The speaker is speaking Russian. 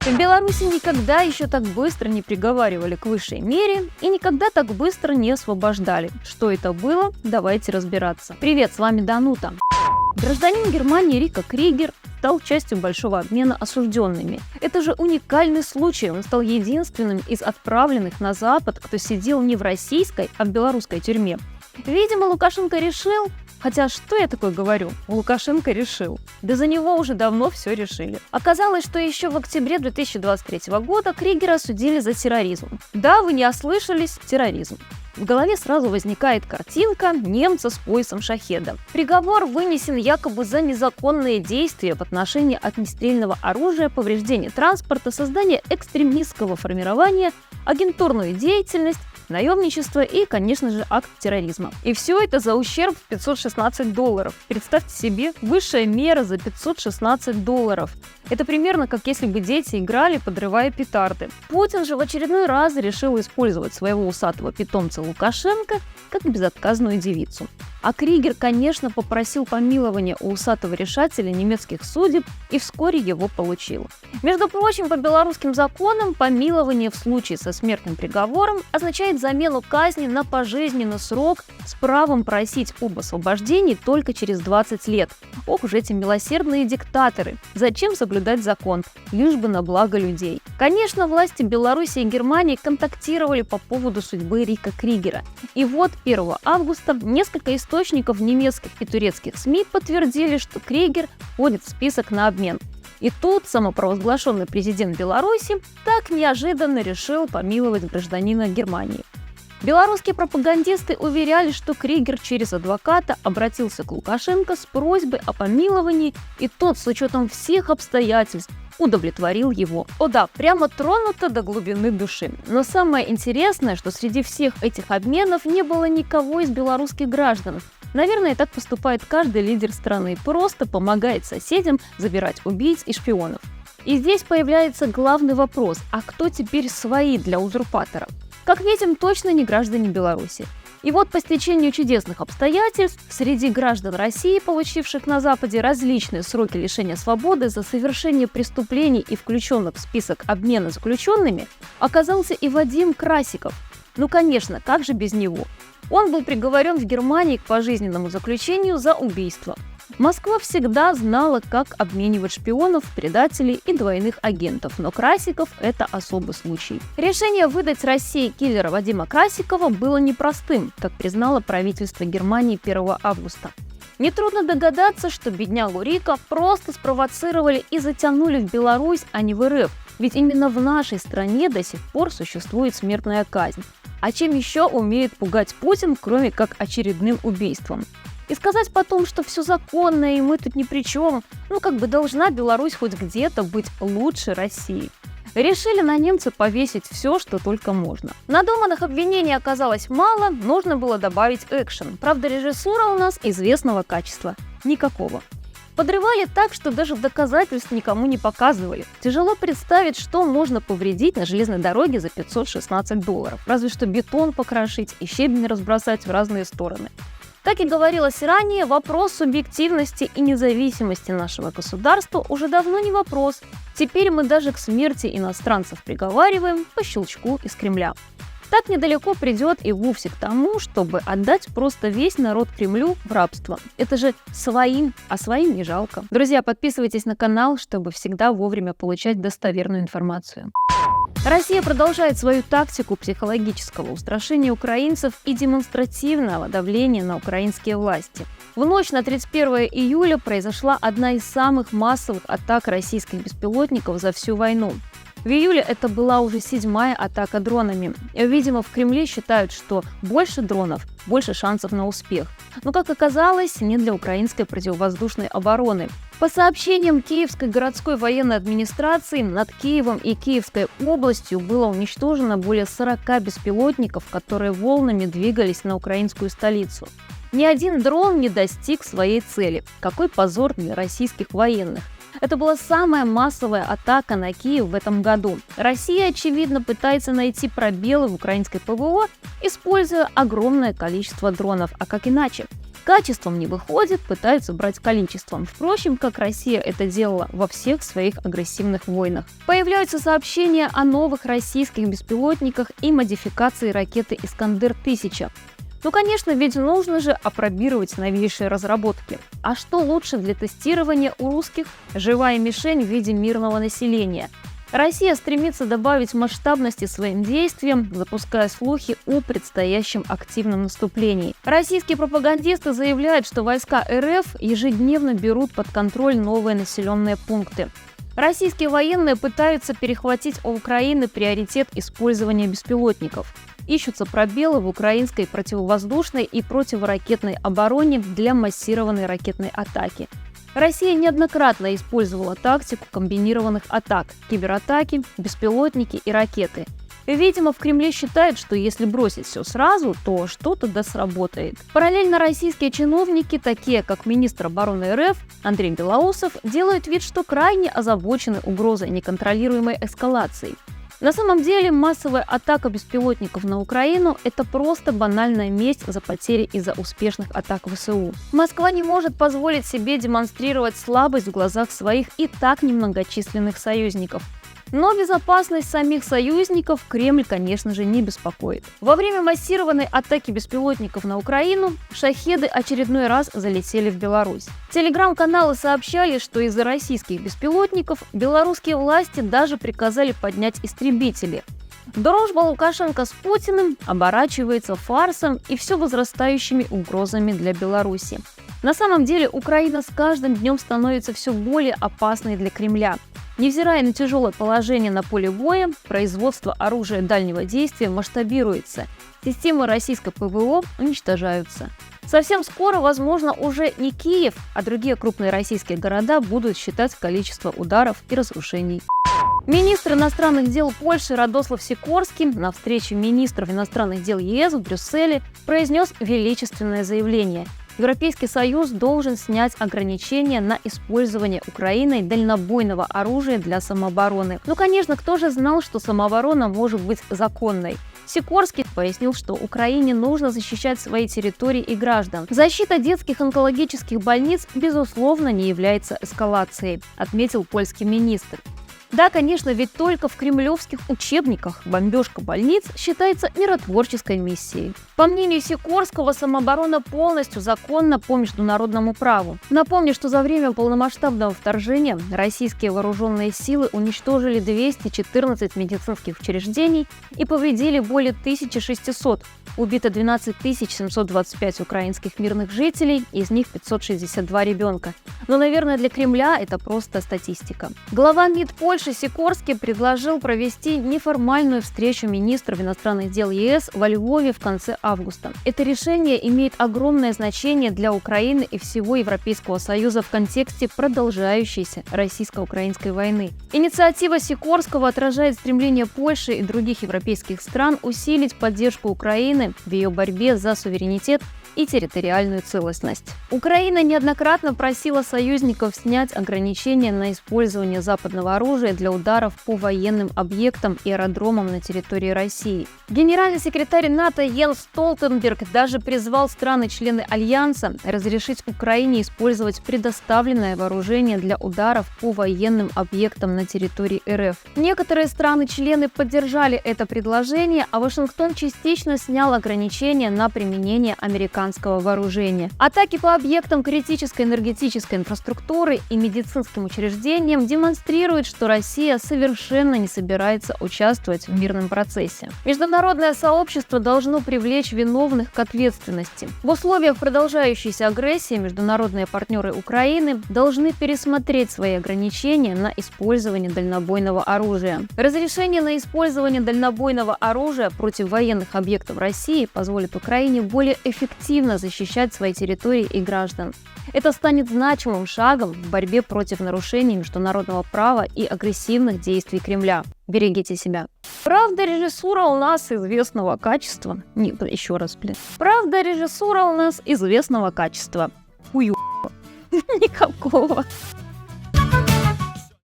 В Беларуси никогда еще так быстро не приговаривали к высшей мере и никогда так быстро не освобождали. Что это было? Давайте разбираться. Привет, с вами Данута. Гражданин Германии Рика Кригер стал частью большого обмена осужденными. Это же уникальный случай. Он стал единственным из отправленных на Запад, кто сидел не в российской, а в белорусской тюрьме. Видимо, Лукашенко решил... Хотя, что я такое говорю? Лукашенко решил. Да за него уже давно все решили. Оказалось, что еще в октябре 2023 года Кригера осудили за терроризм. Да, вы не ослышались, терроризм. В голове сразу возникает картинка немца с поясом шахеда. Приговор вынесен якобы за незаконные действия в отношении огнестрельного оружия, повреждение транспорта, создание экстремистского формирования, агентурную деятельность, наемничество и, конечно же, акт терроризма. И все это за ущерб в $516. Представьте себе, высшая мера за $516. Это примерно как если бы дети играли, подрывая петарды. Путин же в очередной раз решил использовать своего усатого питомца Лукашенко как безотказную девицу. А Кригер, конечно, попросил помилования у усатого решателя немецких судеб и вскоре его получил. Между прочим, по белорусским законам помилование в случае со смертным приговором означает замену казни на пожизненный срок с правом просить об освобождении только через 20 лет. Ох уж эти милосердные диктаторы! Зачем соблюдать закон? Лишь бы на благо людей. Конечно, власти Беларуси и Германии контактировали по поводу судьбы Рика Кригера. И вот 1 августа несколько источников немецких и турецких СМИ подтвердили, что Кригер входит в список на обмен. И тут самопровозглашенный президент Беларуси так неожиданно решил помиловать гражданина Германии. Белорусские пропагандисты уверяли, что Кригер через адвоката обратился к Лукашенко с просьбой о помиловании, и тот с учетом всех обстоятельств удовлетворил его. О да, прямо тронуто до глубины души. Но самое интересное, что среди всех этих обменов не было никого из белорусских граждан. Наверное, так поступает каждый лидер страны, просто помогает соседям забирать убийц и шпионов. И здесь появляется главный вопрос: а кто теперь свои для узурпатора? Как видим, точно не граждане Беларуси. И вот по стечению чудесных обстоятельств среди граждан России, получивших на Западе различные сроки лишения свободы за совершение преступлений и включенных в список обмена заключенными, оказался и Вадим Красиков. Ну конечно, как же без него? Он был приговорен в Германии к пожизненному заключению за убийство. Москва всегда знала, как обменивать шпионов, предателей и двойных агентов, но Красиков – это особый случай. Решение выдать России киллера Вадима Красикова было непростым, как признало правительство Германии 1 августа. Нетрудно догадаться, что беднягу Рика просто спровоцировали и затянули в Беларусь, а не в РФ, ведь именно в нашей стране до сих пор существует смертная казнь. А чем еще умеет пугать Путин, кроме как очередным убийством? И сказать потом, что все законно и мы тут ни при чем, должна Беларусь хоть где-то быть лучше России. Решили на немца повесить все, что только можно. Надуманных обвинений оказалось мало, нужно было добавить экшен. Правда, режиссура у нас известного качества. Никакого. Подрывали так, что даже доказательств никому не показывали. Тяжело представить, что можно повредить на железной дороге за $516. Разве что бетон покрошить и щебень разбросать в разные стороны. Как и говорилось ранее, вопрос субъективности и независимости нашего государства уже давно не вопрос. Теперь мы даже к смерти иностранцев приговариваем по щелчку из Кремля. Так недалеко придет и вовсе к тому, чтобы отдать просто весь народ Кремлю в рабство. Это же своим, а своим не жалко. Друзья, подписывайтесь на канал, чтобы всегда вовремя получать достоверную информацию. Россия продолжает свою тактику психологического устрашения украинцев и демонстративного давления на украинские власти. В ночь на 31 июля произошла одна из самых массовых атак российских беспилотников за всю войну. В июле это была уже 7-я атака дронами. Видимо, в Кремле считают, что больше дронов, больше шансов на успех. Но, как оказалось, не для украинской противовоздушной обороны. По сообщениям Киевской городской военной администрации, над Киевом и Киевской областью было уничтожено более 40 беспилотников, которые волнами двигались на украинскую столицу. Ни один дрон не достиг своей цели. Какой позор для российских военных. Это была самая массовая атака на Киев в этом году. Россия, очевидно, пытается найти пробелы в украинской ПВО, используя огромное количество дронов. А как иначе? качеством не выходит, пытаются брать количеством. Впрочем, как Россия это делала во всех своих агрессивных войнах. Появляются сообщения о новых российских беспилотниках и модификации ракеты «Искандер-1000». Ну, конечно, ведь нужно же апробировать новейшие разработки. А что лучше для тестирования у русских? Живая мишень в виде мирного населения. Россия стремится добавить масштабности своим действиям, запуская слухи о предстоящем активном наступлении. Российские пропагандисты заявляют, что войска РФ ежедневно берут под контроль новые населенные пункты. Российские военные пытаются перехватить у Украины приоритет использования беспилотников. Ищутся пробелы в украинской противовоздушной и противоракетной обороне для массированной ракетной атаки. Россия неоднократно использовала тактику комбинированных атак – кибератаки, беспилотники и ракеты. Видимо, в Кремле считают, что если бросить все сразу, то что-то да сработает. Параллельно российские чиновники, такие как министр обороны РФ Андрей Белоусов, делают вид, что крайне озабочены угрозой неконтролируемой эскалации. На самом деле массовая атака беспилотников на Украину – это просто банальная месть за потери из-за успешных атак ВСУ. Москва не может позволить себе демонстрировать слабость в глазах своих и так немногочисленных союзников. Но безопасность самих союзников Кремль, конечно же, не беспокоит. Во время массированной атаки беспилотников на Украину шахеды очередной раз залетели в Беларусь. Телеграм-каналы сообщали, что из-за российских беспилотников белорусские власти даже приказали поднять истребители. Дружба Лукашенко с Путиным оборачивается фарсом и все возрастающими угрозами для Беларуси. На самом деле Украина с каждым днем становится все более опасной для Кремля. Невзирая на тяжелое положение на поле боя, производство оружия дальнего действия масштабируется. Системы российской ПВО уничтожаются. Совсем скоро, возможно, уже не Киев, а другие крупные российские города будут считать количество ударов и разрушений. Министр иностранных дел Польши Радослав Сикорский на встрече министров иностранных дел ЕС в Брюсселе произнес величественное заявление. Европейский Союз должен снять ограничения на использование Украиной дальнобойного оружия для самообороны. Ну, конечно, кто же знал, что самооборона может быть законной? Сикорский пояснил, что Украине нужно защищать свои территории и граждан. Защита детских онкологических больниц, безусловно, не является эскалацией, отметил польский министр. Да, конечно, ведь только в кремлевских учебниках бомбежка больниц считается миротворческой миссией. По мнению Сикорского, самооборона полностью законна по международному праву. Напомню, что за время полномасштабного вторжения российские вооруженные силы уничтожили 214 медицинских учреждений и повредили более 1600. Убито 12 725 украинских мирных жителей, из них 562 ребенка. Но, наверное, для Кремля это просто статистика. Глава МИД Польши Сикорский предложил провести неформальную встречу министров иностранных дел ЕС во Львове в конце августа. Это решение имеет огромное значение для Украины и всего Европейского Союза в контексте продолжающейся российско-украинской войны. Инициатива Сикорского отражает стремление Польши и других европейских стран усилить поддержку Украины в ее борьбе за суверенитет и территориальную целостность. Украина неоднократно просила союзников снять ограничения на использование западного оружия для ударов по военным объектам и аэродромам на территории России. Генеральный секретарь НАТО Йенс Столтенберг даже призвал страны-члены Альянса разрешить Украине использовать предоставленное вооружение для ударов по военным объектам на территории РФ. Некоторые страны-члены поддержали это предложение, а Вашингтон частично снял ограничения на применение американского вооружения. Атаки по объектам критической энергетической инфраструктуры и медицинским учреждениям демонстрируют, что Россия совершенно не собирается участвовать в мирном процессе. Международное сообщество должно привлечь виновных к ответственности. В условиях продолжающейся агрессии международные партнеры Украины должны пересмотреть свои ограничения на использование дальнобойного оружия. Разрешение на использование дальнобойного оружия против военных объектов России позволит Украине более эффективно защищать свои территории и граждан. Это станет значимым шагом в борьбе против нарушений международного права и агрессивных действий Кремля. Берегите себя. Правда, режиссура у нас известного качества. Нет, еще раз, блин. Правда, режиссура у нас известного качества. Никакого.